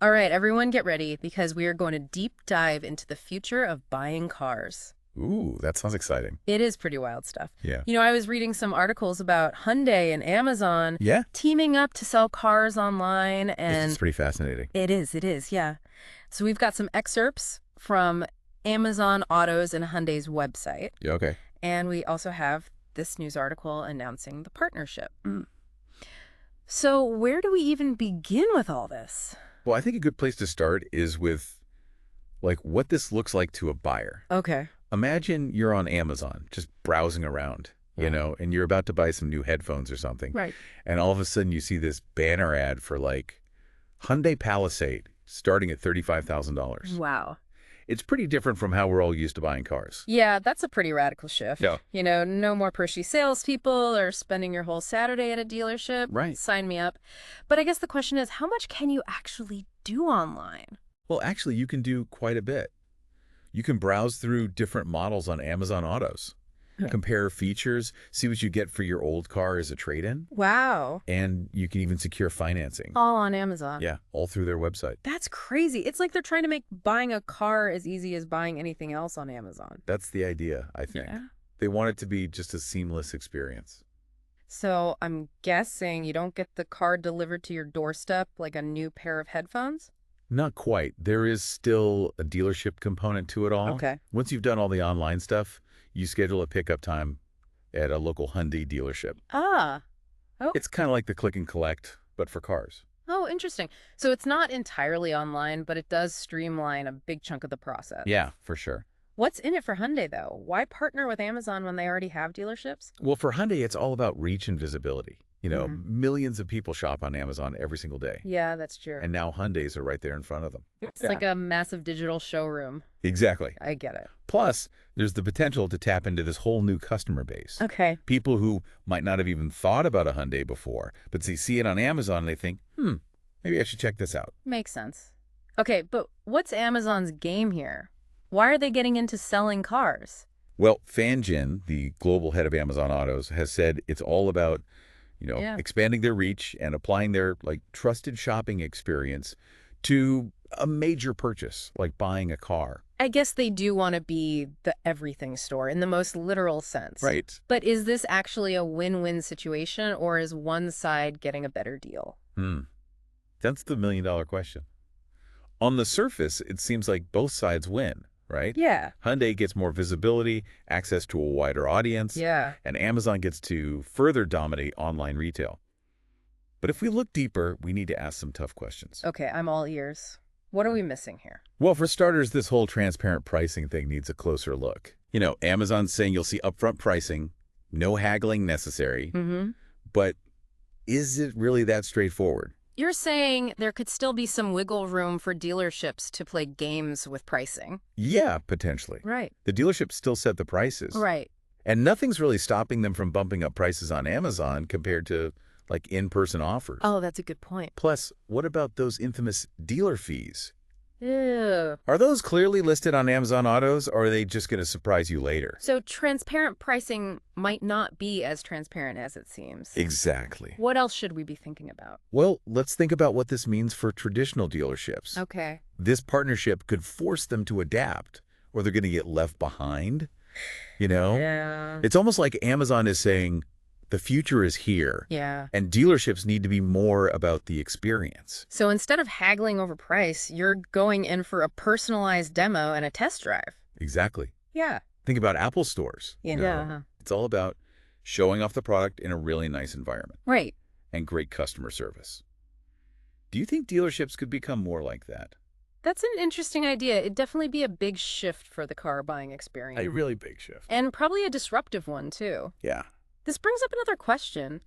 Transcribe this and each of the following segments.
All right, everyone get ready because we are going to deep dive into the future of buying cars. Ooh, that sounds exciting. It is pretty wild stuff. Yeah. I was reading some articles about Hyundai and Amazon Yeah? teaming up to sell cars online, It's and pretty fascinating. it is, yeah. So we've got some excerpts from Amazon Autos and Hyundai's website, Yeah, okay. and we also have this news article announcing the partnership. So where do we even begin with all this? Well, I think a good place to start is with, like, what this looks like to a buyer. Okay. Imagine you're on Amazon, just browsing around, and you're about to buy some new headphones or something. Right. And all of a sudden you see this banner ad for, like, Hyundai Palisade starting at $35,000. Wow. It's pretty different from how we're all used to buying cars. Yeah, that's a pretty radical shift. Yeah. No more pushy salespeople or spending your whole Saturday at a dealership. Right. Sign me up. But I guess the question is, how much can you actually do online? Well, actually, you can do quite a bit. You can browse through different models on Amazon Autos, compare features, see what you get for your old car as a trade-in, Wow. and you can even secure financing. All on Amazon. Yeah, all through their website. That's crazy. It's like they're trying to make buying a car as easy as buying anything else on Amazon. That's the idea, I think. Yeah. They want it to be just a seamless experience. So I'm guessing you don't get the car delivered to your doorstep like a new pair of headphones? Not quite. There is still a dealership component to it all. Okay. Once you've done all the online stuff, you schedule a pickup time at a local Hyundai dealership. Ah. Oh. It's kind of like the click and collect, but for cars. Oh, interesting. So it's not entirely online, but it does streamline a big chunk of the process. Yeah, for sure. What's in it for Hyundai, though? Why partner with Amazon when they already have dealerships? Well, for Hyundai, it's all about reach and visibility. Mhm. Millions of people shop on Amazon every single day. Yeah, that's true. And now Hyundais are right there in front of them. It's like a massive digital showroom. Exactly. I get it. Plus, there's the potential to tap into this whole new customer base. Okay. People who might not have even thought about a Hyundai before, but they see it on Amazon and they think, maybe I should check this out. Makes sense. Okay, but what's Amazon's game here? Why are they getting into selling cars? Well, Fan Jin, the global head of Amazon Autos, has said it's all about expanding their reach and applying their trusted shopping experience to a major purchase, like buying a car. I guess they do want to be the everything store in the most literal sense. Right. But is this actually a win-win situation, or is one side getting a better deal? That's the million-dollar question. On the surface, it seems like both sides win, right? Yeah. Hyundai gets more visibility, access to a wider audience, Yeah. and Amazon gets to further dominate online retail. But if we look deeper, we need to ask some tough questions. Okay, I'm all ears. What are we missing here? Well, for starters, this whole transparent pricing thing needs a closer look. Amazon's saying you'll see upfront pricing, no haggling necessary, but is it really that straightforward? You're saying there could still be some wiggle room for dealerships to play games with pricing. Yeah, potentially. Right. The dealerships still set the prices. Right. And nothing's really stopping them from bumping up prices on Amazon compared to, in-person offers. Oh, that's a good point. Plus, what about those infamous dealer fees? Ew. Are those clearly listed on Amazon Autos, or are they just going to surprise you later? So transparent pricing might not be as transparent as it seems. Exactly. What else should we be thinking about? Well, let's think about what this means for traditional dealerships. Okay. This partnership could force them to adapt, or they're going to get left behind. Yeah. It's almost like Amazon is saying, the future is here. Yeah. And dealerships need to be more about the experience. So instead of haggling over price, you're going in for a personalized demo and a test drive. Exactly. Yeah. Think about Apple stores. Yeah. It's all about showing off the product in a really nice environment. Right. And great customer service. Do you think dealerships could become more like that? That's an interesting idea. It'd definitely be a big shift for the car buying experience. A really big shift. And probably a disruptive one, too. Yeah. This brings up another question.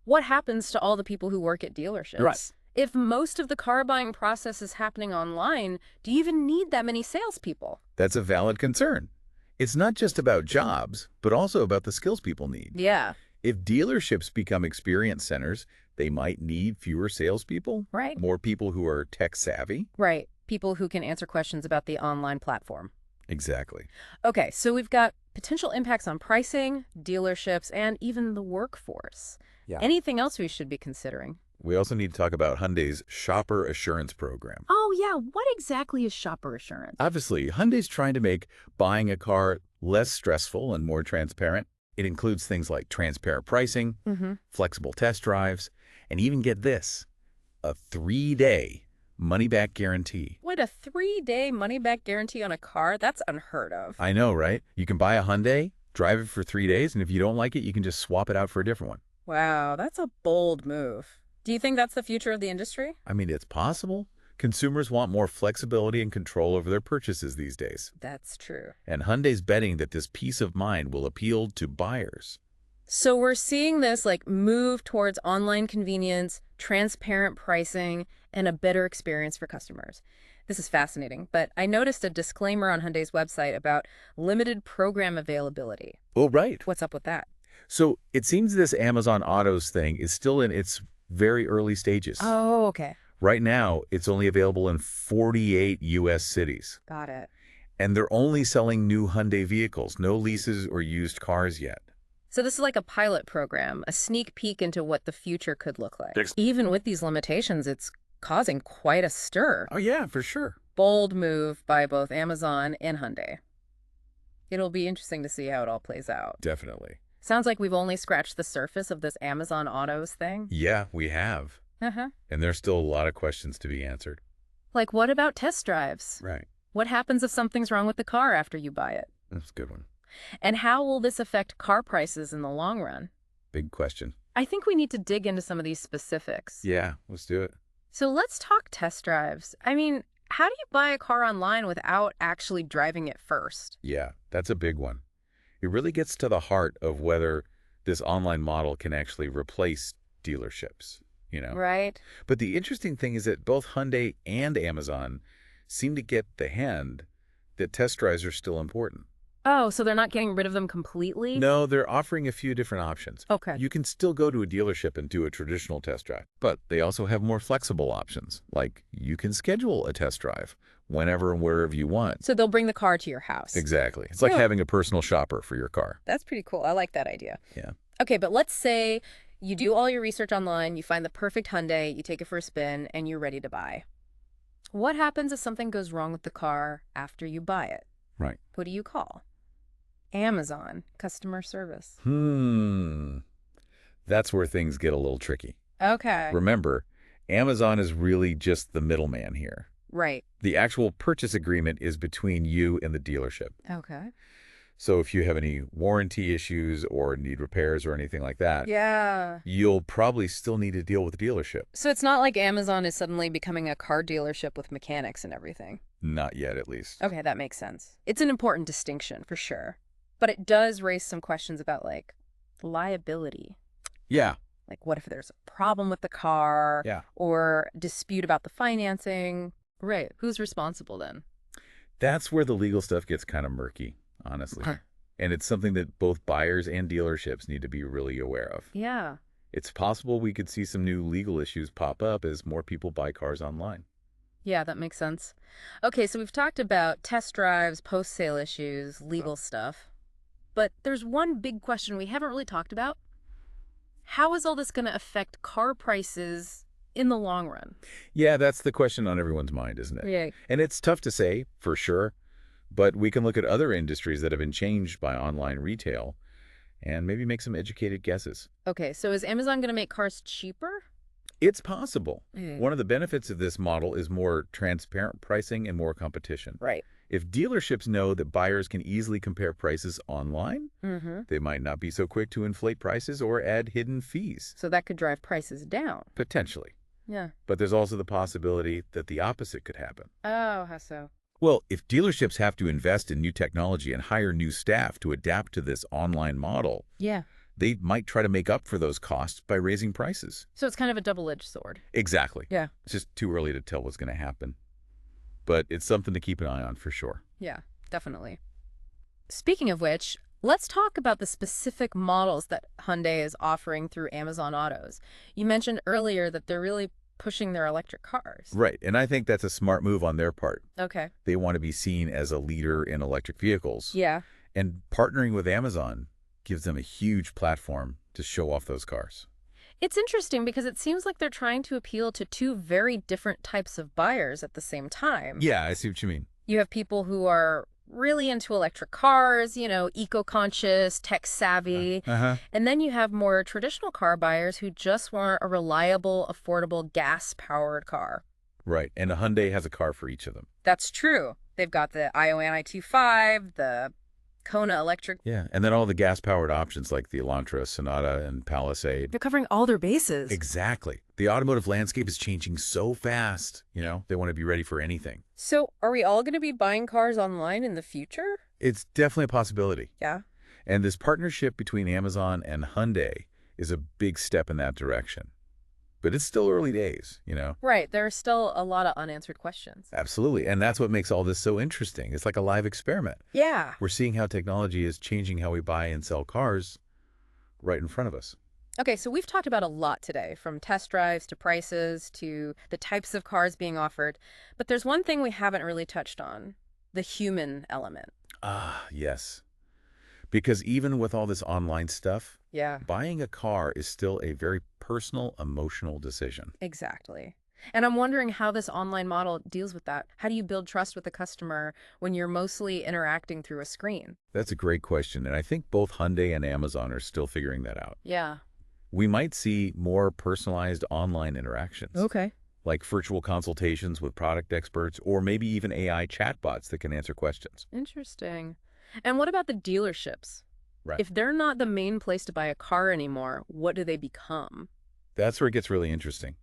What happens to all the people who work at dealerships? Right. If most of the car buying process is happening online, do you even need that many salespeople? That's a valid concern. It's not just about jobs, but also about the skills people need. Yeah. If dealerships become experience centers, they might need fewer salespeople. Right. More people who are tech savvy. Right. People who can answer questions about the online platform. Exactly. Okay, so we've got potential impacts on pricing, dealerships, and even the workforce. Yeah. Anything else we should be considering? We also need to talk about Hyundai's Shopper Assurance Program. Oh, yeah. What exactly is shopper assurance? Obviously, Hyundai's trying to make buying a car less stressful and more transparent. It includes things like transparent pricing, flexible test drives, and even get this, a 3-day money-back guarantee. Wait, a 3-day money-back guarantee on a car? That's unheard of. I know, right? You can buy a Hyundai, drive it for 3 days, and if you don't like it, you can just swap it out for a different one. Wow, that's a bold move. Do you think that's the future of the industry? I mean, it's possible. Consumers want more flexibility and control over their purchases these days. That's true. And Hyundai's betting that this peace of mind will appeal to buyers. So we're seeing this move towards online convenience, transparent pricing, and a better experience for customers. This is fascinating, but I noticed a disclaimer on Hyundai's website about limited program availability. Oh, right. What's up with that? So it seems this Amazon Autos thing is still in its very early stages. Oh, okay. Right now, it's only available in 48 U.S. cities. Got it. And they're only selling new Hyundai vehicles, no leases or used cars yet. So this is like a pilot program, a sneak peek into what the future could look like. Even with these limitations, it's causing quite a stir. Oh, yeah, for sure. Bold move by both Amazon and Hyundai. It'll be interesting to see how it all plays out. Definitely. Sounds like we've only scratched the surface of this Amazon Autos thing. Yeah, we have. And there's still a lot of questions to be answered. Like, what about test drives? Right. What happens if something's wrong with the car after you buy it? That's a good one. And how will this affect car prices in the long run? Big question. I think we need to dig into some of these specifics. Yeah, let's do it. So let's talk test drives. I mean, how do you buy a car online without actually driving it first? Yeah, that's a big one. It really gets to the heart of whether this online model can actually replace dealerships, Right. But the interesting thing is that both Hyundai and Amazon seem to get the hand that test drives are still important. Oh, so they're not getting rid of them completely? No, they're offering a few different options. Okay. You can still go to a dealership and do a traditional test drive, but they also have more flexible options. Like you can schedule a test drive whenever and wherever you want. So they'll bring the car to your house. Exactly. It's like having a personal shopper for your car. That's pretty cool. I like that idea. Yeah. Okay, but let's say you do all your research online, you find the perfect Hyundai, you take it for a spin, and you're ready to buy. What happens if something goes wrong with the car after you buy it? Right. Who do you call? Amazon customer service. That's where things get a little tricky. Okay. Remember, Amazon is really just the middleman here. Right. The actual purchase agreement is between you and the dealership. Okay. So if you have any warranty issues or need repairs or anything like that, Yeah. you'll probably still need to deal with the dealership. So it's not like Amazon is suddenly becoming a car dealership with mechanics and everything. Not yet, at least. Okay, that makes sense. It's an important distinction, for sure. But it does raise some questions about, liability. Yeah. Like, what if there's a problem with the car? Yeah. Or dispute about the financing? Right. Who's responsible then? That's where the legal stuff gets kind of murky, honestly. And it's something that both buyers and dealerships need to be really aware of. Yeah. It's possible we could see some new legal issues pop up as more people buy cars online. Yeah, that makes sense. Okay, so we've talked about test drives, post-sale issues, legal stuff. But there's one big question we haven't really talked about. How is all this going to affect car prices in the long run? Yeah, that's the question on everyone's mind, isn't it? Yeah. And it's tough to say, for sure. But we can look at other industries that have been changed by online retail and maybe make some educated guesses. Okay, so is Amazon going to make cars cheaper? It's possible. Mm. One of the benefits of this model is more transparent pricing and more competition. Right. If dealerships know that buyers can easily compare prices online, they might not be so quick to inflate prices or add hidden fees. So that could drive prices down. Potentially. Yeah. But there's also the possibility that the opposite could happen. Oh, how so? Well, if dealerships have to invest in new technology and hire new staff to adapt to this online model, Yeah. they might try to make up for those costs by raising prices. So it's kind of a double-edged sword. Exactly. Yeah. It's just too early to tell what's going to happen. But it's something to keep an eye on for sure. Yeah, definitely. Speaking of which, let's talk about the specific models that Hyundai is offering through Amazon Autos. You mentioned earlier that they're really pushing their electric cars. Right. And I think that's a smart move on their part. Okay. They want to be seen as a leader in electric vehicles. Yeah. And partnering with Amazon gives them a huge platform to show off those cars. It's interesting because it seems like they're trying to appeal to two very different types of buyers at the same time. Yeah, I see what you mean. You have people who are really into electric cars, eco-conscious, tech-savvy. Uh-huh. And then you have more traditional car buyers who just want a reliable, affordable, gas-powered car. Right. And a Hyundai has a car for each of them. That's true. They've got the Ion i25, the Kona electric. Yeah. And then all the gas-powered options like the Elantra, Sonata, and Palisade. They're covering all their bases. Exactly. The automotive landscape is changing so fast. They want to be ready for anything. So are we all going to be buying cars online in the future? It's definitely a possibility. Yeah. And this partnership between Amazon and Hyundai is a big step in that direction. But it's still early days. Right. There are still a lot of unanswered questions. Absolutely. And that's what makes all this so interesting. It's like a live experiment. Yeah. We're seeing how technology is changing how we buy and sell cars right in front of us. Okay, so we've talked about a lot today, from test drives to prices to the types of cars being offered. But there's one thing we haven't really touched on, the human element. Ah, yes. Because even with all this online stuff, Yeah, buying a car is still a very personal, emotional decision. exactly. And I'm wondering how this online model deals with that. How do you build trust with the customer when you're mostly interacting through a screen? That's a great question, and I think both Hyundai and Amazon are still figuring that out. Yeah. We might see more personalized online interactions, Okay. like virtual consultations with product experts, or maybe even AI chatbots that can answer questions. Interesting. And what about the dealerships? Right. If they're not the main place to buy a car anymore, what do they become? That's where it gets really interesting.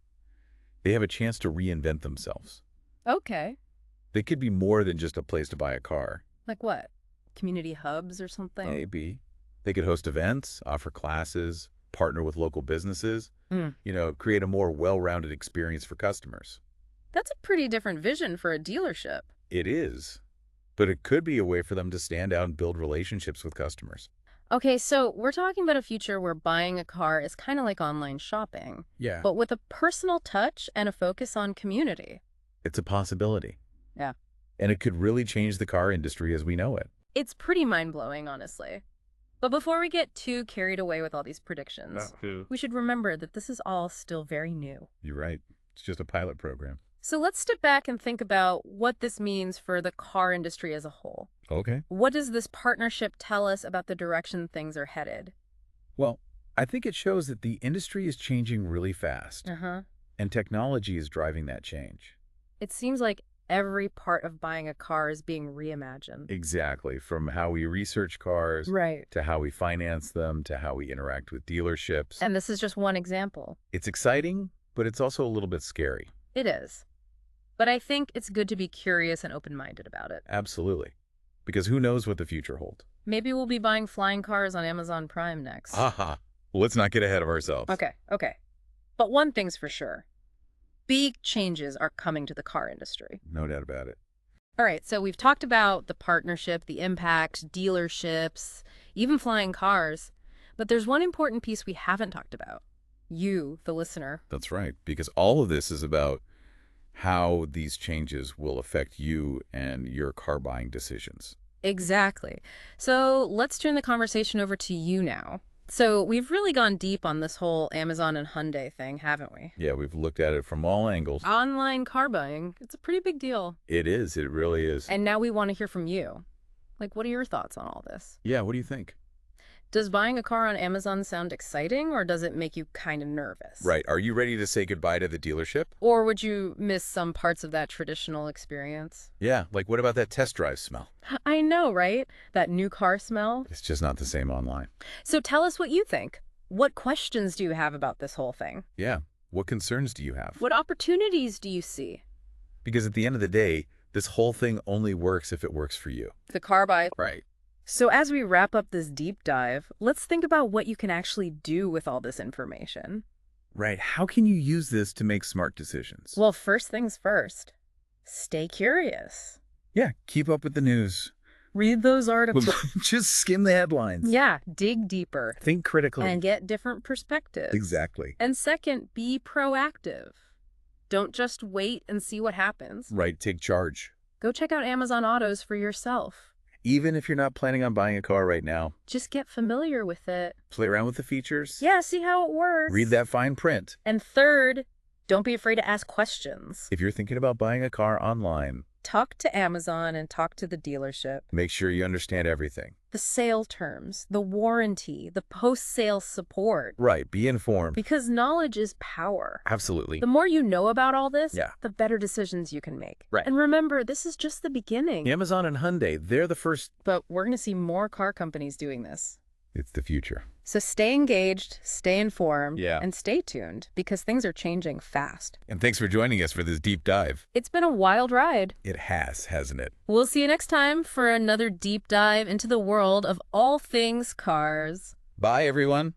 They have a chance to reinvent themselves. Okay. They could be more than just a place to buy a car. Like what? Community hubs or something? Maybe. They could host events, offer classes, partner with local businesses, Mm. Create a more well-rounded experience for customers. That's a pretty different vision for a dealership. It is. But it could be a way for them to stand out and build relationships with customers. Okay, so we're talking about a future where buying a car is kind of like online shopping, Yeah. but with a personal touch and a focus on community. It's a possibility. Yeah. And it could really change the car industry as we know it. It's pretty mind-blowing, honestly. But before we get too carried away with all these predictions, we should remember that this is all still very new. You're right. It's just a pilot program. So let's step back and think about what this means for the car industry as a whole. Okay. What does this partnership tell us about the direction things are headed? Well, I think it shows that the industry is changing really fast, Uh-huh. and technology is driving that change. It seems like every part of buying a car is being reimagined. Exactly. From how we research cars, Right. to how we finance them, to how we interact with dealerships. And this is just one example. It's exciting, but it's also a little bit scary. It is. But I think it's good to be curious and open-minded about it. Absolutely. Because who knows what the future holds. Maybe we'll be buying flying cars on Amazon Prime next. Haha. Well, let's not get ahead of ourselves. Okay. But one thing's for sure. Big changes are coming to the car industry. No doubt about it. All right, so we've talked about the partnership, the impact, dealerships, even flying cars. But there's one important piece we haven't talked about. You, the listener. That's right. Because all of this is about how these changes will affect you and your car buying decisions. Exactly. So let's turn the conversation over to you now. So we've really gone deep on this whole Amazon and Hyundai thing, haven't we? Yeah, we've looked at it from all angles. Online car buying, it's a pretty big deal. It is. It really is. And now we want to hear from you. Like, what are your thoughts on all this? Yeah, what do you think? Does buying a car on Amazon sound exciting, or does it make you kind of nervous? Right. Are you ready to say goodbye to the dealership? Or would you miss some parts of that traditional experience? Yeah, like what about that test drive smell? I know, right? That new car smell. It's just not the same online. So tell us what you think. What questions do you have about this whole thing? Yeah. What concerns do you have? What opportunities do you see? Because at the end of the day, this whole thing only works if it works for you. The car buy. Right. So as we wrap up this deep dive, let's think about what you can actually do with all this information. Right. How can you use this to make smart decisions? Well, first things first, stay curious. Yeah, keep up with the news. Read those articles. Just skim the headlines. Yeah, dig deeper. Think critically. And get different perspectives. Exactly. And second, be proactive. Don't just wait and see what happens. Right, take charge. Go check out Amazon Autos for yourself. Even if you're not planning on buying a car right now, Just get familiar with it. play around with the features. Yeah, see how it works. Read that fine print. And third, don't be afraid to ask questions. If you're thinking about buying a car online, Talk to Amazon and talk to the dealership. make sure you understand everything. The sale terms, the warranty, the post-sale support. Right, be informed. Because knowledge is power. Absolutely. The more you know about all this, Yeah. the better decisions you can make. Right. And remember, this is just the beginning. Amazon and Hyundai, they're the first. But we're going to see more car companies doing this. It's the future. So stay engaged, stay informed, Yeah. and stay tuned because things are changing fast. And thanks for joining us for this deep dive. It's been a wild ride. It has, hasn't it? We'll see you next time for another deep dive into the world of all things cars. Bye, everyone.